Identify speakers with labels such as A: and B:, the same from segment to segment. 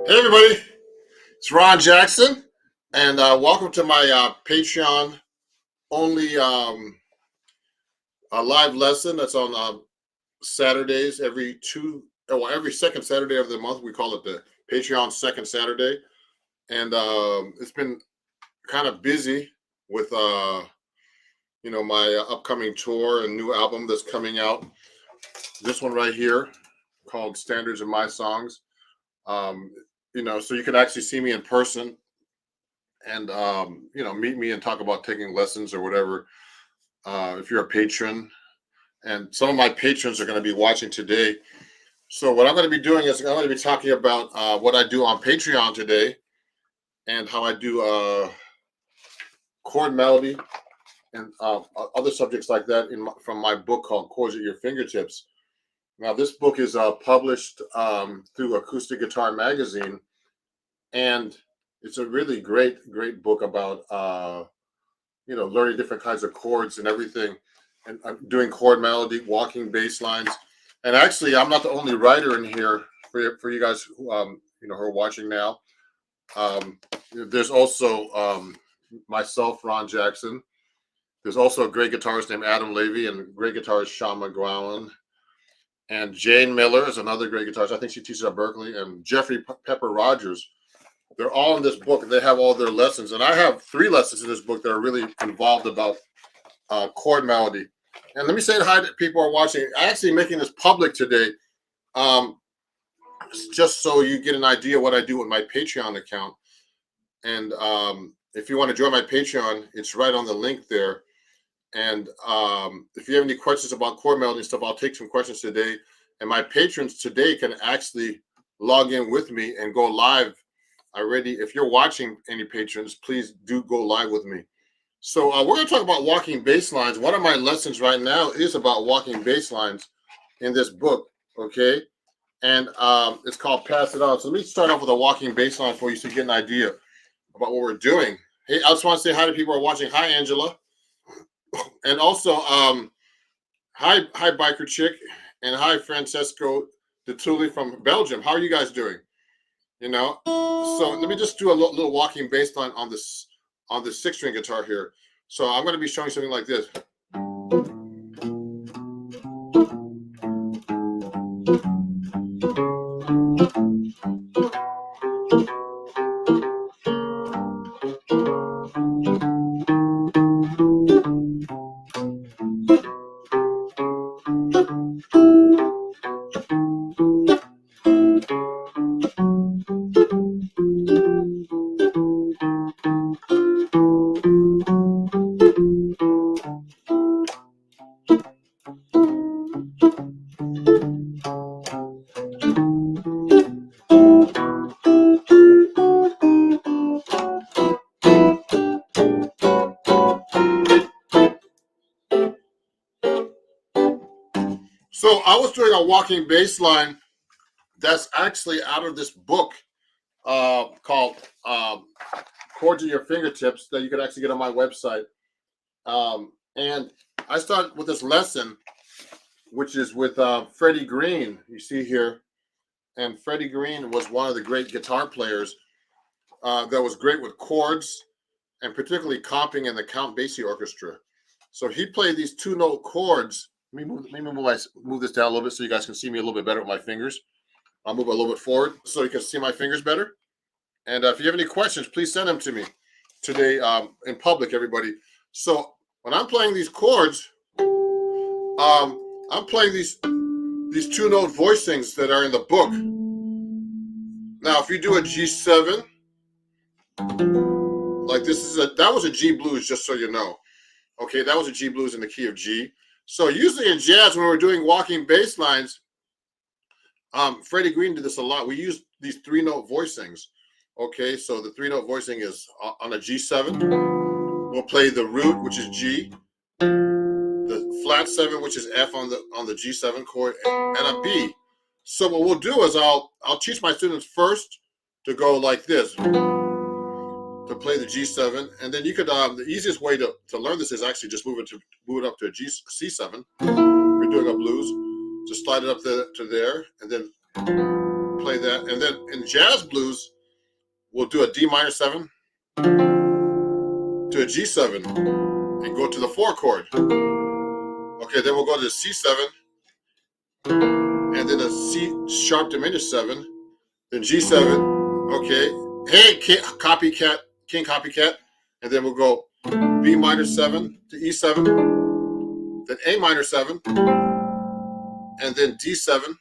A: Hey everybody, it's Ron Jackson, and welcome to my Patreon only live lesson that's on Saturdays every second Saturday of the month. We call it the Patreon Second Saturday, and it's been kind of busy with my upcoming tour and new album that's coming out. This one right here called Standards of My Songs. So you can actually see me in person and meet me and talk about taking lessons or whatever, if you're a patron. And some of my patrons are going to be watching today. So what I'm going to be doing is I'm going to be talking about what I do on Patreon today and how I do chord melody and other subjects like that from my book called Chords at Your Fingertips. Now, this book is published through Acoustic Guitar Magazine, and it's a really great book about learning different kinds of chords and everything, and I'm doing chord melody, walking bass lines. And actually, I'm not the only writer in here for you guys who are watching now. There's also myself, Ron Jackson. There's also a great guitarist named Adam Levy and great guitarist Sean McGowan. And Jane Miller is another great guitarist. I think she teaches at Berkeley. And Jeffrey Pepper Rogers. They're all in this book. They have all their lessons. And I have 3 lessons in this book that are really involved about chord melody. And let me say hi to people who are watching. I'm actually making this public today, just so you get an idea what I do with my Patreon account. And if you want to join my Patreon, it's right on the link there. And if you have any questions about chord melody and stuff, I'll take some questions today. And my patrons today can actually log in with me and go live already. If you're watching, any patrons, please do go live with me. So we're going to talk about walking bass lines. One of my lessons right now is about walking bass lines in this book, okay? And it's called Pass It On. So let me start off with a walking bass line for you so you get an idea about what we're doing. Hey, I just want to say hi to people who are watching. Hi, Angela. And also, hi, Biker Chick, and hi, Francesco DeTulli from Belgium. How are you guys doing? So let me just do a little walking bass line on this 6-string guitar here. So I'm going to be showing something like this. So I was doing a walking bass line that's actually out of this book called Chords at Your Fingertips that you can actually get on my website. And I started with this lesson, which is with Freddie Green, you see here. And Freddie Green was one of the great guitar players that was great with chords and particularly comping in the Count Basie Orchestra. So he played these 2-note chords. Let me move this down a little bit so you guys can see me a little bit better with my fingers. I'll move a little bit forward so you can see my fingers better. And if you have any questions, please send them to me today in public, everybody. So when I'm playing these chords, I'm playing these 2-note voicings that are in the book. Now, if you do a G7, like that was a G blues, just so you know. Okay, that was a G blues in the key of G. So usually in jazz, when we're doing walking bass lines, Freddie Green did this a lot. We use these 3-note voicings. Okay, so the 3-note voicing is on a G7. We'll play the root, which is G, the flat 7, which is F on the G7 chord, and a B. So what we'll do is I'll teach my students first to go like this, to play the G7, and then you could the easiest way to learn this is actually just move it up to a C7. If you're doing a blues, just slide it up to there, and then play that, and then in in jazz blues, we'll do a D minor 7 to a G7 and go to the 4 chord. Okay, then we'll go to the C7 and then a C sharp diminished 7, then G7. Okay, hey, copycat, King Copycat, and then we'll go B minor 7 to E7, then A minor 7, and then D7,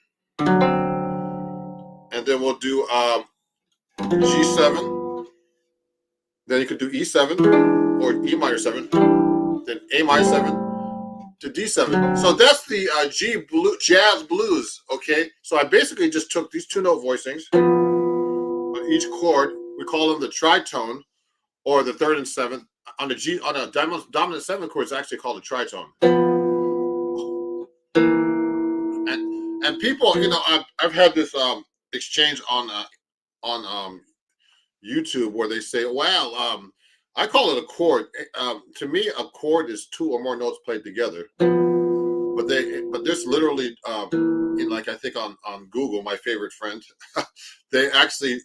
A: and then we'll do G7. Then you could do E7 or E minor 7, then A minor 7 to D7. So that's the jazz blues. Okay, so I basically just took these 2-note voicings on each chord. We call them the tritone or the 3rd and 7th. On a dominant 7th chord, it's actually called a tritone. And people, you know, I've had this exchange on YouTube where they say, well, I call it a chord. To me, a chord is 2 or more notes played together. But this literally, in like I think on Google, my favorite friend, they actually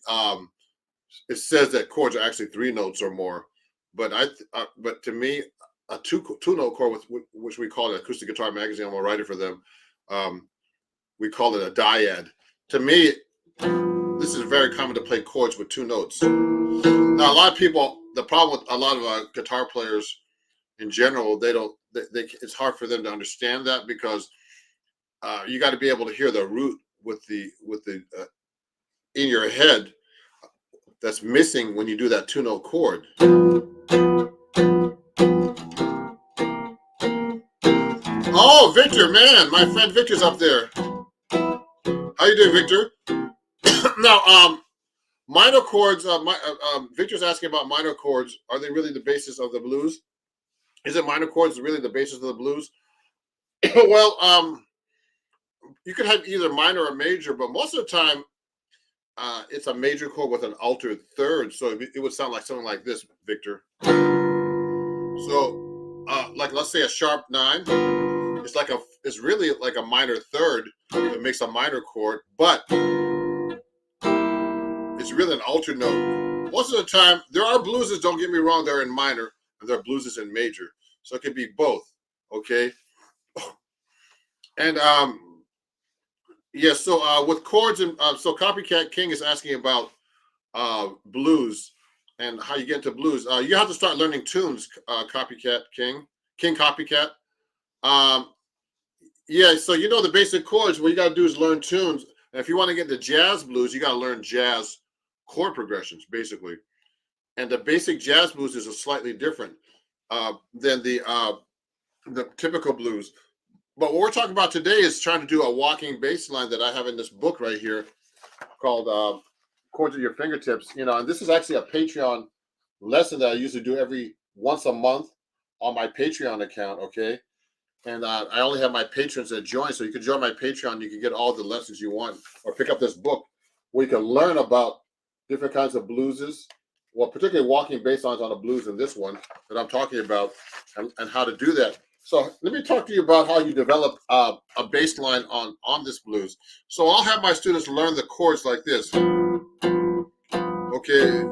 A: it says that chords are actually 3 notes or more. But but to me, a 2-note chord, which we call it Acoustic Guitar Magazine, I'm a writer for them. We call it a dyad. To me, this is very common to play chords with 2 notes. Now, a lot of people, the problem with a lot of guitar players in general, it's hard for them to understand that because you got to be able to hear the root with the in your head that's missing when you do that 2-note chord. Oh, Victor, man, my friend Victor's up there. How you doing, Victor? Now, minor chords. Victor's asking about minor chords. Are they really the basis of the blues? Is it minor chords really the basis of the blues? Well, you could have either minor or major, but most of the time, it's a major chord with an altered 3rd, so it would sound like something like this, Victor. So, like let's say a sharp 9. It's really like a minor 3rd that makes a minor chord, but it's really an altered note. Most of the time, there are blueses, don't get me wrong, they're in minor, and there are blueses in major. So it could be both, okay? And yeah, so with chords, and so Copycat King is asking about blues and how you get into blues. You have to start learning tunes, Copycat King Copycat. Yeah, so you know the basic chords. What you got to do is learn tunes. And if you want to get into jazz blues, you got to learn jazz chord progressions, basically. And the basic jazz blues is a slightly different than the typical blues. But what we're talking about today is trying to do a walking bass line that I have in this book right here called Chords at Your Fingertips. You know, and this is actually a Patreon lesson that I usually do once a month on my Patreon account, okay? And I only have my patrons that join, so you can join my Patreon. You can get all the lessons you want, or pick up this book where you can learn about different kinds of blueses, well, particularly walking bass lines on the blues in this one that I'm talking about, and how to do that. So let me talk to you about how you develop a bass line on this blues. So I'll have my students learn the chords like this, okay,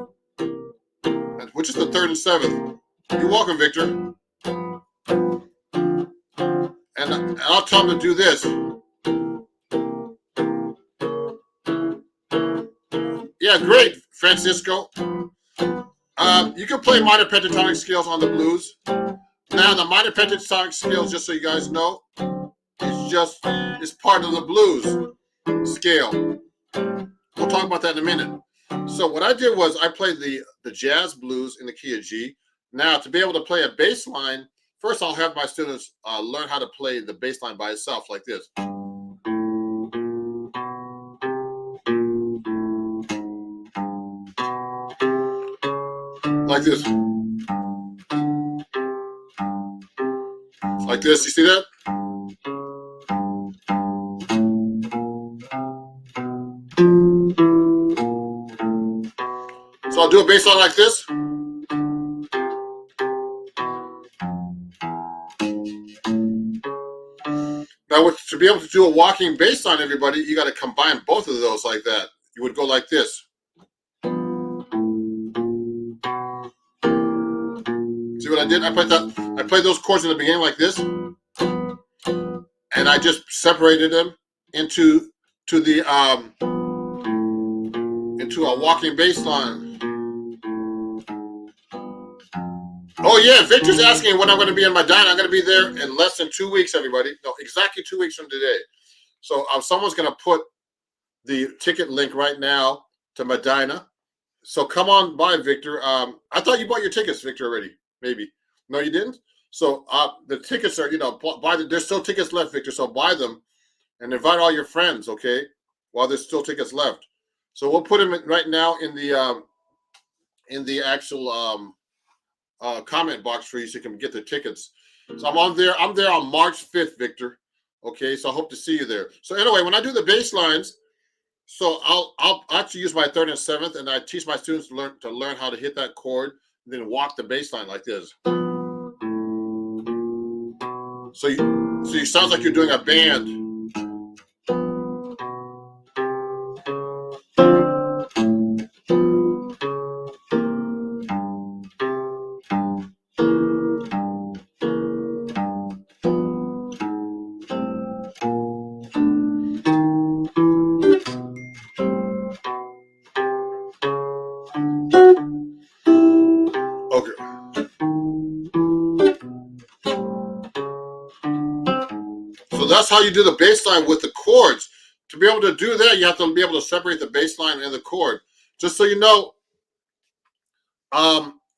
A: which is the 3rd and 7th. You're welcome, Victor. And I'll tell them to do this. Yeah, great, Francisco. You can play minor pentatonic scales on the blues. Now, the minor pentatonic scales, just so you guys know, it's part of the blues scale. We'll talk about that in a minute. So what I did was I played the jazz blues in the key of G. Now, to be able to play a bass line, first I'll have my students learn how to play the bass line by itself like this. Like this. Like this, you see that? So I'll do a bass line like this. Now, to be able to do a walking bass line, everybody, you got to combine both of those like that. you would go like this. See what I did? I played those chords in the beginning like this, and I just separated them into a walking bass line. Oh yeah, Victor's asking when I'm going to be in Medina. I'm going to be there in less than 2 weeks, everybody. No, exactly 2 weeks from today. So someone's going to put the ticket link right now to Medina. So come on by, Victor. I thought you bought your tickets, Victor, already. Maybe. No, you didn't? So the tickets are, there's still tickets left, Victor. So buy them and invite all your friends, okay? While there's still tickets left. So we'll put them right now in the actual comment box for you so you can get the tickets. So I'm there on March 5th, Victor. Okay, so I hope to see you there. So anyway, when I do the bass lines, so I'll actually use my third and seventh, and I teach my students to learn how to hit that chord, and then walk the bass line like this. So you sounds like you're doing a band. Okay. So that's how you do the bass line with the chords. To be able to do that, you have to be able to separate the bass line and the chord. Just so you know,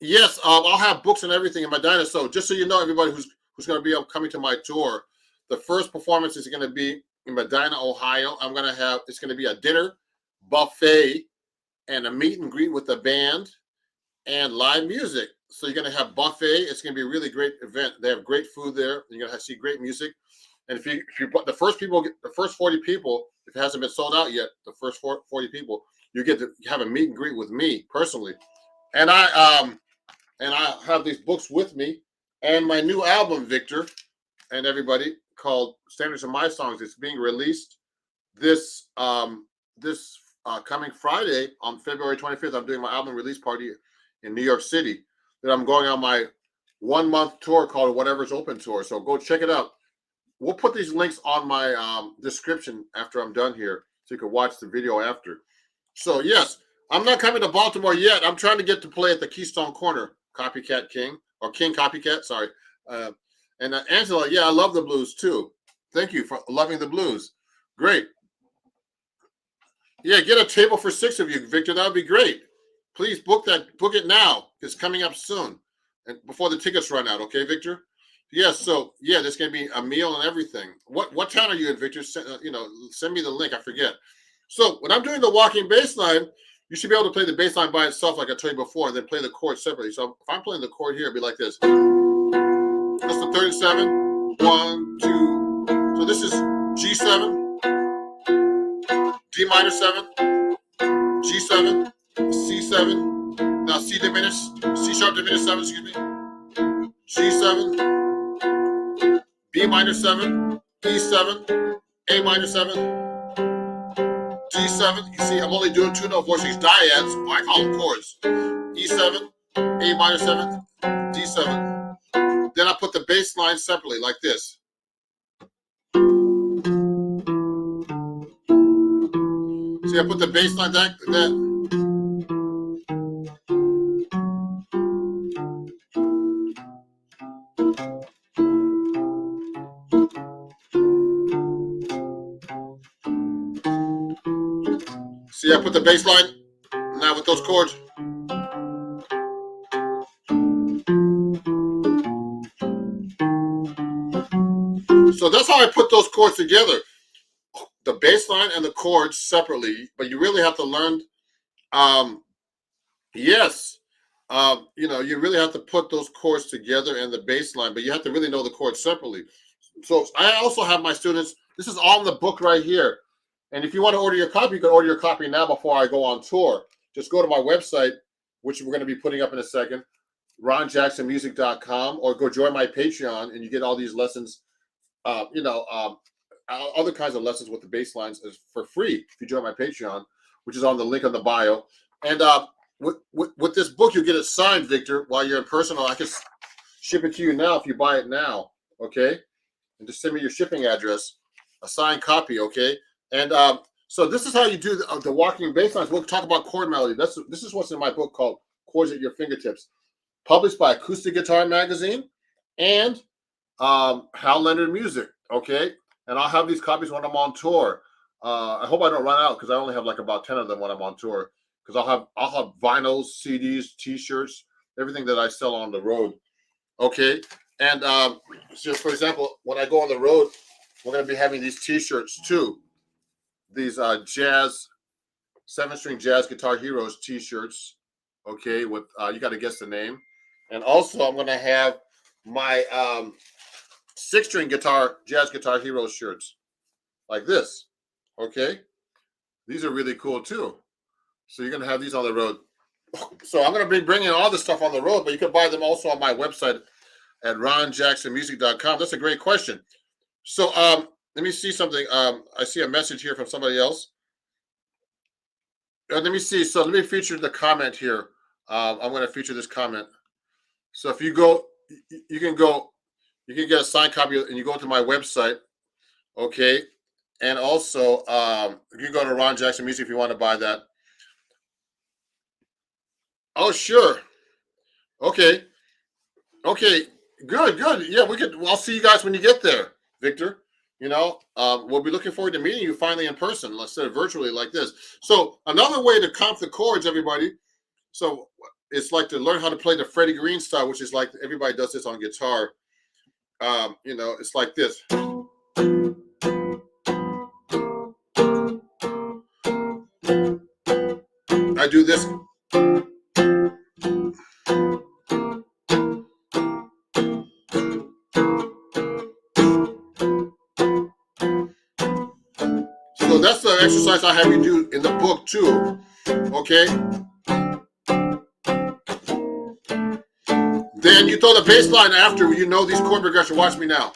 A: yes, I'll have books and everything in Medina. So just so you know, everybody who's going to be coming to my tour, the first performance is going to be in Medina, Ohio. It's going to be a dinner, buffet, and a meet and greet with the band and live music. So you're going to have buffet. It's going to be a really great event. They have great food there. You're going to see great music. And if you the first 40 people, if it hasn't been sold out yet, the first 40 people, you get to have a meet and greet with me personally. And I have these books with me and my new album, Victor, and everybody, called Standards of My Songs. It's being released this coming Friday on February 25th. I'm doing my album release party in New York City. Then I'm going on my 1-month tour called Whatever's Open Tour. So go check it out. We'll put these links on my description after I'm done here, so you can watch the video after. So yes, I'm not coming to Baltimore yet. I'm trying to get to play at the Keystone Corner, Copycat King, or King Copycat, sorry. And Angela, yeah, I love the blues too. Thank you for loving the blues. Great. Yeah, get a table for 6 of you, Victor. That would be great. Please book it now. It's coming up soon, and before the tickets run out. Okay, Victor. Yes. So yeah, there's going to be a meal and everything. What town are you in, Victor? Send me the link. I forget. So when I'm doing the walking bass line, you should be able to play the bass line by itself, like I told you before, and then play the chord separately. So if I'm playing the chord here, it'd be like this. That's the 37. 1, 2. So this is G7, D minor 7, G7, C7. Now C sharp diminished 7. Excuse me. G7, B minor 7, E7, A minor 7, G7. You see, I'm only doing 2-note voicings, dyads. I call them chords. E7, A minor 7, D7. Then I put the bass line separately, like this. See, I put the bass line that. See, I put the bass line now with those chords. So that's how I put those chords together. The bass line and the chords separately, but you really have to learn. Yes, you really have to put those chords together and the bass line, but you have to really know the chords separately. So I also have my students. This is all in the book right here. And if you want to order your copy, you can order your copy now before I go on tour. Just go to my website, which we're going to be putting up in a second, ronjacksonmusic.com, or go join my Patreon, and you get all these lessons, other kinds of lessons with the bass lines for free if you join my Patreon, which is on the link on the bio. And with this book, you get it signed, Victor, while you're in person. Or I can ship it to you now if you buy it now, okay? And just send me your shipping address, a signed copy, okay? And so this is how you do the walking bass lines. We'll talk about chord melody. This is what's in my book called Chords at Your Fingertips, published by Acoustic Guitar Magazine and Hal Leonard Music, okay? And I'll have these copies when I'm on tour. I hope I don't run out because I only have like about 10 of them when I'm on tour. Because I'll have vinyls, CDs, T-shirts, everything that I sell on the road, okay? And just for example, when I go on the road, we're going to be having these T-shirts too. These jazz, 7-string jazz guitar heroes T-shirts, okay? With you got to guess the name. And also, I'm going to have my 6-string guitar jazz guitar heroes shirts, like this, okay? These are really cool too. So you're going to have these on the road. So I'm going to be bringing all this stuff on the road, but you can buy them also on my website at ronjacksonmusic.com. That's a great question. So let me see something. I see a message here from somebody else. Let me see. So let me feature the comment here. I'm going to feature this comment. So if you go, you can get a signed copy and you go to my website, okay? And also, you can go to Ron Jackson Music if you want to buy that. Oh, sure. Okay. Okay. Good. Yeah, I'll see you guys when you get there, Victor. You know, we'll be looking forward to meeting you finally in person, let's say virtually like this. So another way to comp the chords, everybody. So it's like to learn how to play the Freddie Green style, which is like everybody does this on guitar. You know, it's like this. I do this. So that's the exercise I have you do in the book too, okay? Then you throw the bass line after you know these chord progressions. Watch me now.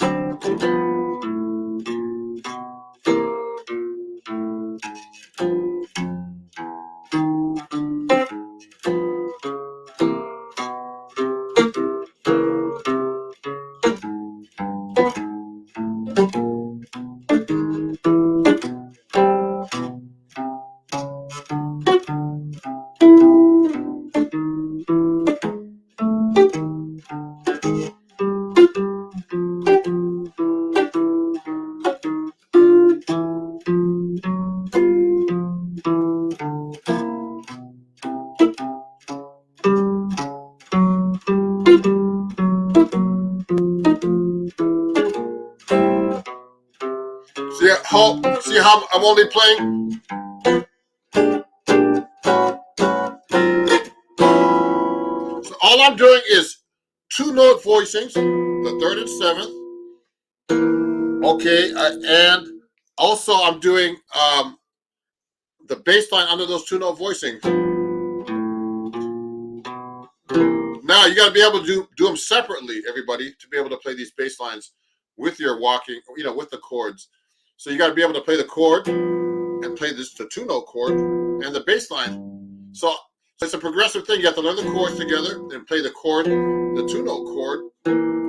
A: See how I'm only playing? So all I'm doing is 2-note voicings, the 3rd and 7th. Okay, and also I'm doing the bass line under those 2-note voicings. Now you got to be able to do them separately, everybody, to be able to play these bass lines with your walking, you know, with the chords. So you got to be able to play the chord and play this the 2-note chord and the bass line. So it's a progressive thing. You have to learn the chords together, then play the chord, the 2-note chord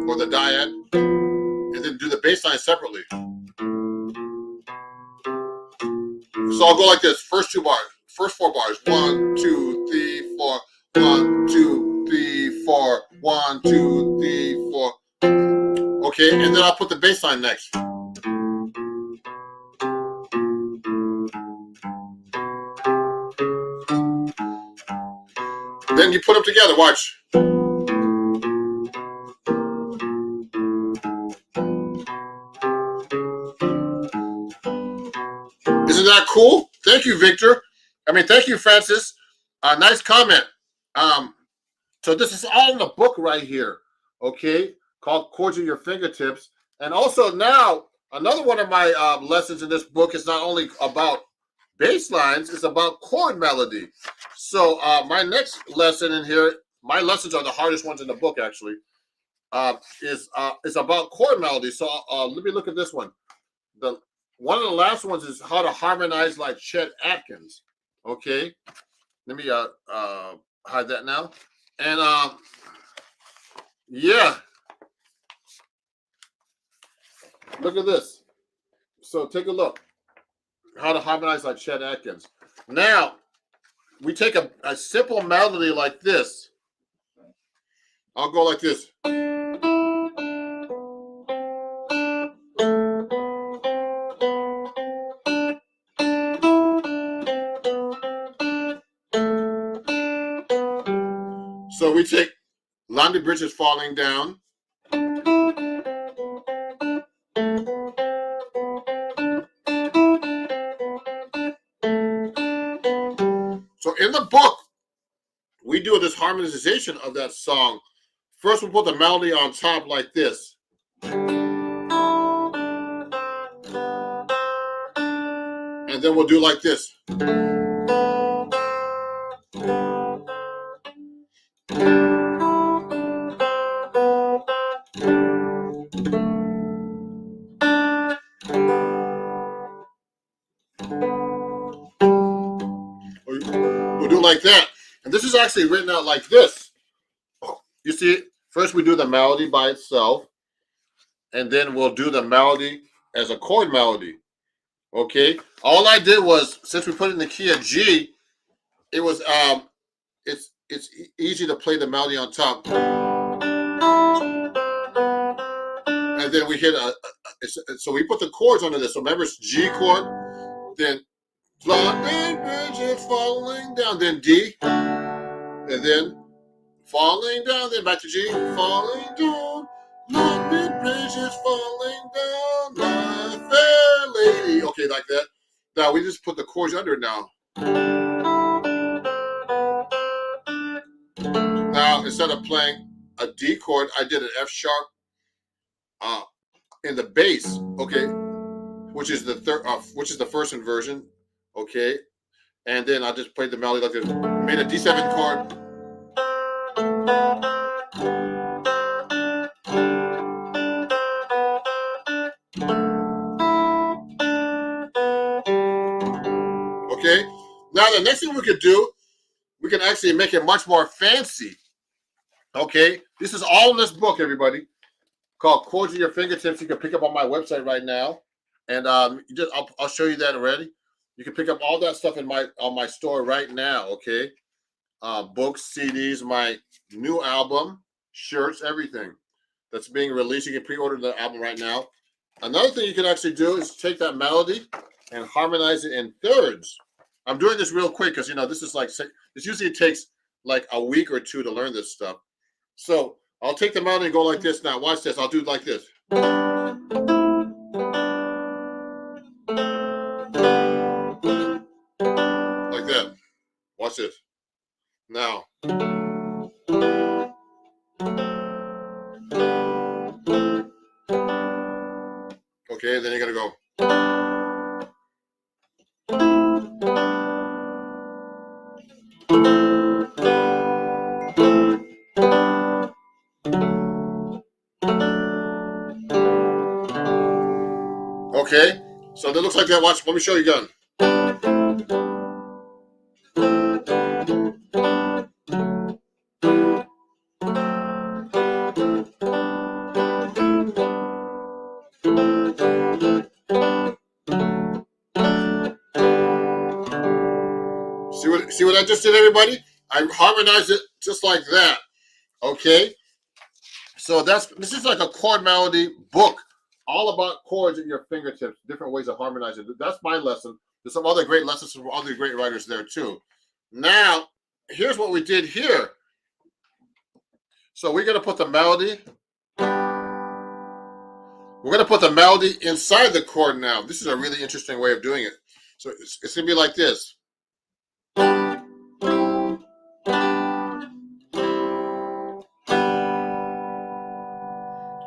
A: or the dyad, and then do the bass line separately. So I'll go like this. First 4 bars. 1, 2, 3, 4. 1, 2, 3, 4. 1, 2, 3, 4. Okay, and then I'll put the bass line next. Then you put them together. Watch. Isn't that cool? Thank you, Victor. I mean, thank you, Francis. Nice comment. So this is all in the book right here, okay, called Chords at Your Fingertips. And also now, another one of my lessons in this book is not only about bass lines, it's about chord melody. So my next lesson in here, my lessons are the hardest ones in the book, actually, is about chord melody. So let me look at this one. One of the last ones is how to harmonize like Chet Atkins, Okay, let me hide that now. And yeah, look at this. So take a look. How to harmonize like Chet Atkins. Now we take a simple melody like this. I'll go like this. So we take London Bridge is Falling Down. So in the book, we do this harmonization of that song. First, we'll put the melody on top like this. And then we'll do like this. We'll do like that. And this is actually written out like this. You see, first we do the melody by itself, and then we'll do the melody as a chord melody. Okay? All I did was, since we put it in the key of G, it was it's easy to play the melody on top. And then we hit so we put the chords under this. So remember, it's G chord, then London Bridge is falling down, then D, and then falling down, then back to G, falling down. London Bridge is falling down, my fair lady. Okay, like that. Now we just put the chords under it now. Now instead of playing a D chord, I did an F sharp in the bass. Okay, which is the third, which is the first inversion. Okay, and then I just played the melody like this. Made a D7 chord. Okay. Now the next thing we could do, we can actually make it much more fancy. Okay. This is all in this book, everybody, called Chords at Your Fingertips. You can pick up on my website right now, and I'll show you that already. You can pick up all that stuff on my store right now. Okay. Books, CDs, my new album, shirts, everything that's being released. You can pre-order the album right now. Another thing you can actually do is take that melody and harmonize it in thirds. I'm doing this real quick because, this is like, this usually takes like a week or two to learn this stuff. So I'll take the melody and go like this. Now watch this. I'll do it like this. Like that. Watch this. Now. Okay, then you're going to go. Okay, so that looks like that. Watch, let me show you again. See what I just did, everybody? I harmonized it just like that. Okay, so this is like a chord melody book, all about chords at your fingertips, different ways of harmonizing. That's my lesson. There's some other great lessons from other great writers there too. Now, here's what we did here. So we're gonna put the melody. We're gonna put the melody inside the chord now. This is a really interesting way of doing it. So it's gonna be like this.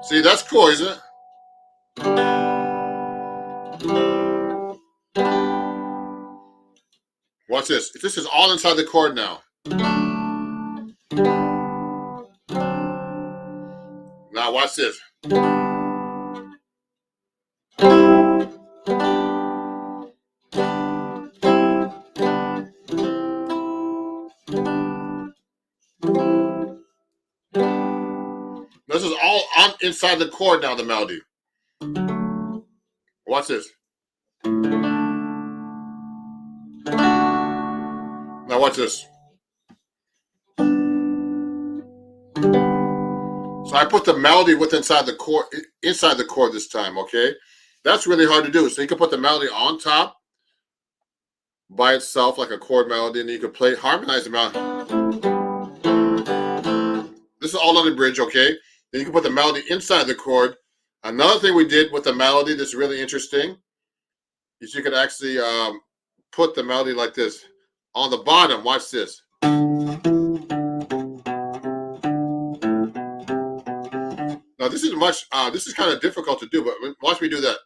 A: See, that's cool, isn't it? Watch this. This is all inside the chord now. Now watch this. This is all on inside the chord now, the melody. Watch this. Now watch this. So I put the melody inside the chord this time, okay? That's really hard to do. So you can put the melody on top by itself like a chord melody, and then you can harmonize the melody. This is all on the bridge, okay? Then you can put the melody inside the chord. Another thing we did with the melody that's really interesting is you can actually put the melody like this on the bottom. Watch this. Now this is this is kind of difficult to do, but watch me do that.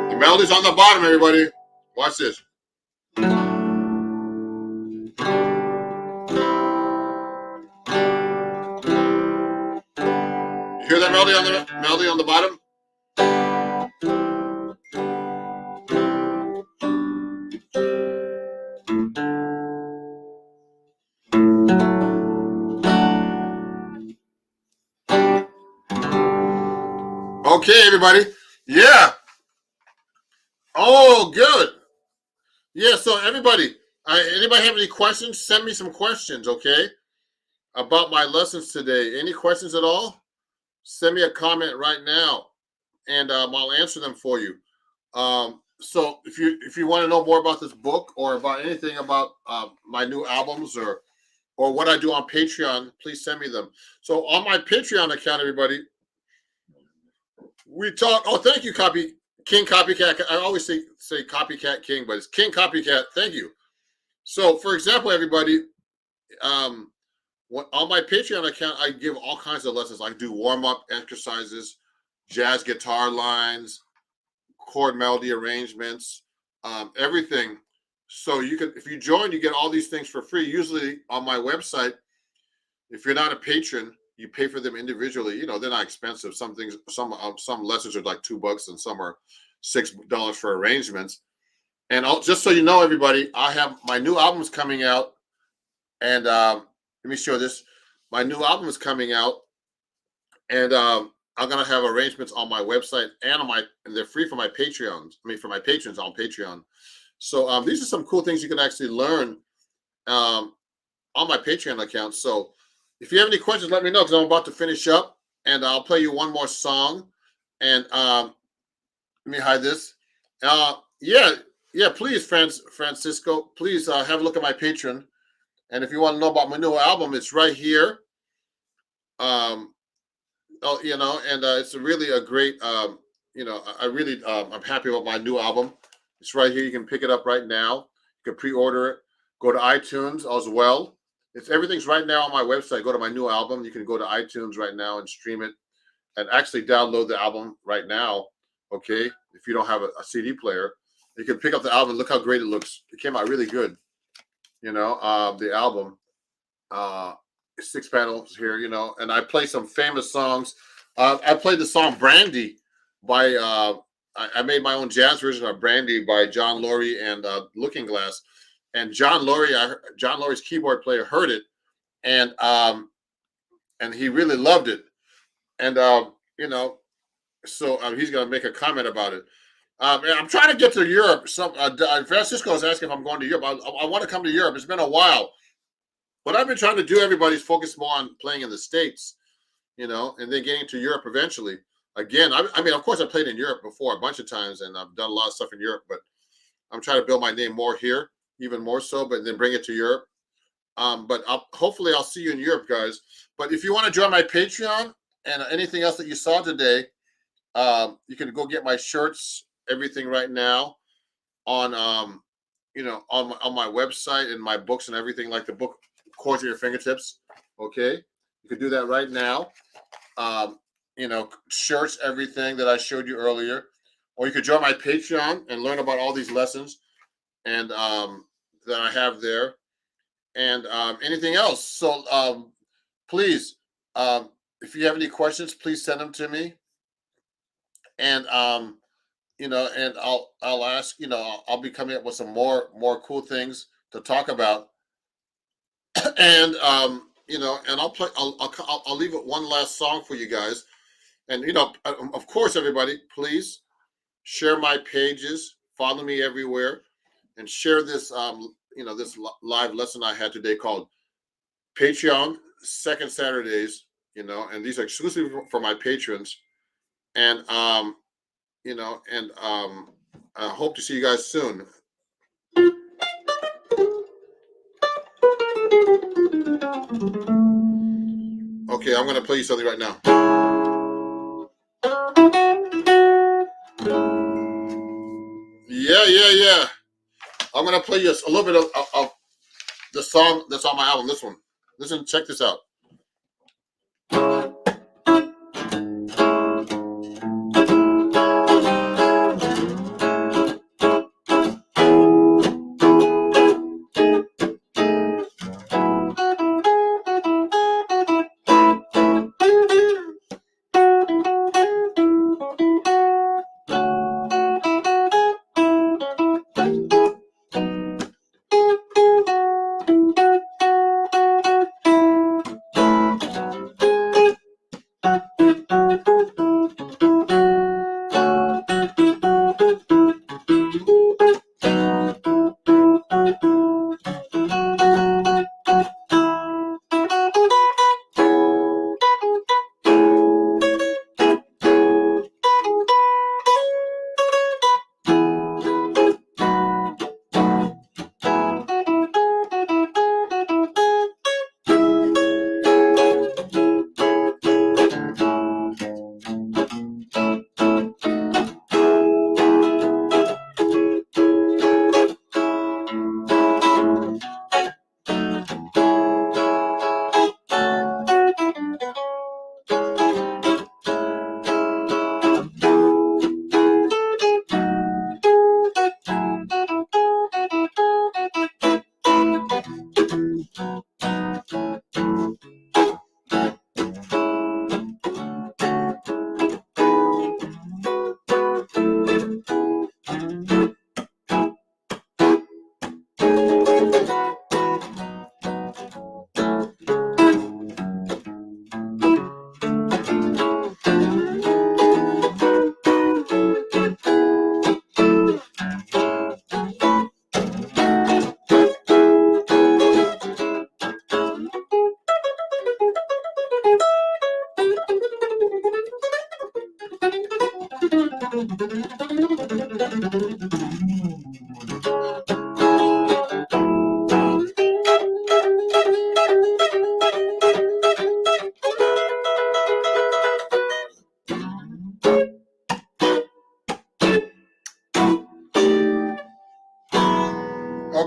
A: The melody's on the bottom, everybody. Watch this. You hear that melody on the bottom? Okay, everybody. Yeah. Oh, good. Yeah, so everybody, anybody have any questions? Send me some questions, okay, about my lessons today. Any questions at all? Send me a comment right now, and I'll answer them for you. So if you want to know more about this book or about anything about my new albums or what I do on Patreon, please send me them. So on my Patreon account, everybody, we talk. Oh, thank you, King Copycat. I always say Copycat King, but it's King Copycat. Thank you. So, for example, everybody, on my Patreon account, I give all kinds of lessons. I do warm-up exercises, jazz guitar lines, chord melody arrangements, everything. So if you join, you get all these things for free. Usually on my website, if you're not a patron, you pay for them individually. They're not expensive. Some lessons are like $2 and some are $6 for arrangements. And just so you know, everybody, I have my new album's coming out. And let me show this. My new album is coming out. And I'm going to have arrangements on my website and they're free for my Patreons. For my patrons on Patreon. So these are some cool things you can actually learn on my Patreon account. So if you have any questions, let me know because I'm about to finish up and I'll play you one more song. And let me hide this. Yeah, please, Francisco, please have a look at my Patreon. And if you want to know about my new album, it's right here. And it's really a great, I'm happy about my new album. It's right here. You can pick it up right now. You can pre-order it. Go to iTunes as well. Everything's right now on my website. Go to my new album. You can go to iTunes right now and stream it and actually download the album right now. Okay. If you don't have a CD player, you can pick up the album. Look how great it looks. It came out really good. The album, 6 panels here, and I play some famous songs. I played the song Brandy by, I made my own jazz version of Brandy by John Laurie and Looking Glass. And John Laurie's keyboard player heard it, and he really loved it. And so he's going to make a comment about it. I'm trying to get to Europe. Francisco is asking if I'm going to Europe. I want to come to Europe. It's been a while. What I've been trying to do, everybody's focused more on playing in the States, and then getting to Europe eventually. Again, of course, I played in Europe before a bunch of times, and I've done a lot of stuff in Europe, but I'm trying to build my name more here, even more so, but then bring it to Europe. But hopefully I'll see you in Europe, guys. But if you want to join my Patreon and anything else that you saw today, you can go get my shirts, everything right now on on my website and my books and everything, like the book Chords at Your Fingertips. Okay, you can do that right now. Shirts, everything that I showed you earlier, or you could join my Patreon and learn about all these lessons and that I have there, and anything else. So please, if you have any questions, please send them to me. and and I'll ask, I'll be coming up with some more cool things to talk about, and and I'll leave it one last song for you guys, and of course, everybody, please share my pages, follow me everywhere, and share this this live lesson I had today called Patreon Second Saturdays, and these are exclusively for my patrons, and I hope to see you guys soon. Okay, I'm gonna play you something right now. Yeah. I'm gonna play you a little bit of the song that's on my album. This one. Listen, check this out.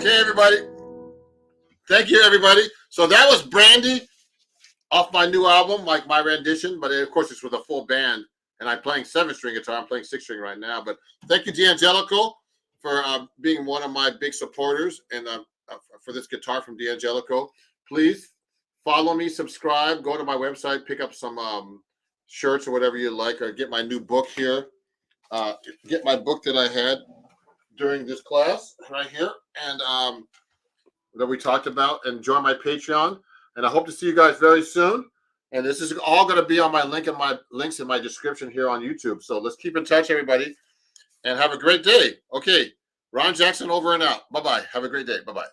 A: Okay, everybody. Thank you, everybody. So that was Brandy off my new album, like my rendition, but of course it's with a full band, and I'm playing 7-string guitar. I'm playing 6-string right now. But thank you, D'Angelico, for being one of my big supporters, and for this guitar from D'Angelico. Please follow me, subscribe, go to my website, pick up some shirts or whatever you like, or get my new book here. Get my book that I had during this class right here, and that we talked about, and join my Patreon. And I hope to see you guys very soon. And this is all going to be on my links in my description here on YouTube. So let's keep in touch, everybody, and have a great day. Okay, Ron Jackson over and out. Bye-bye. Have a great day. Bye-bye.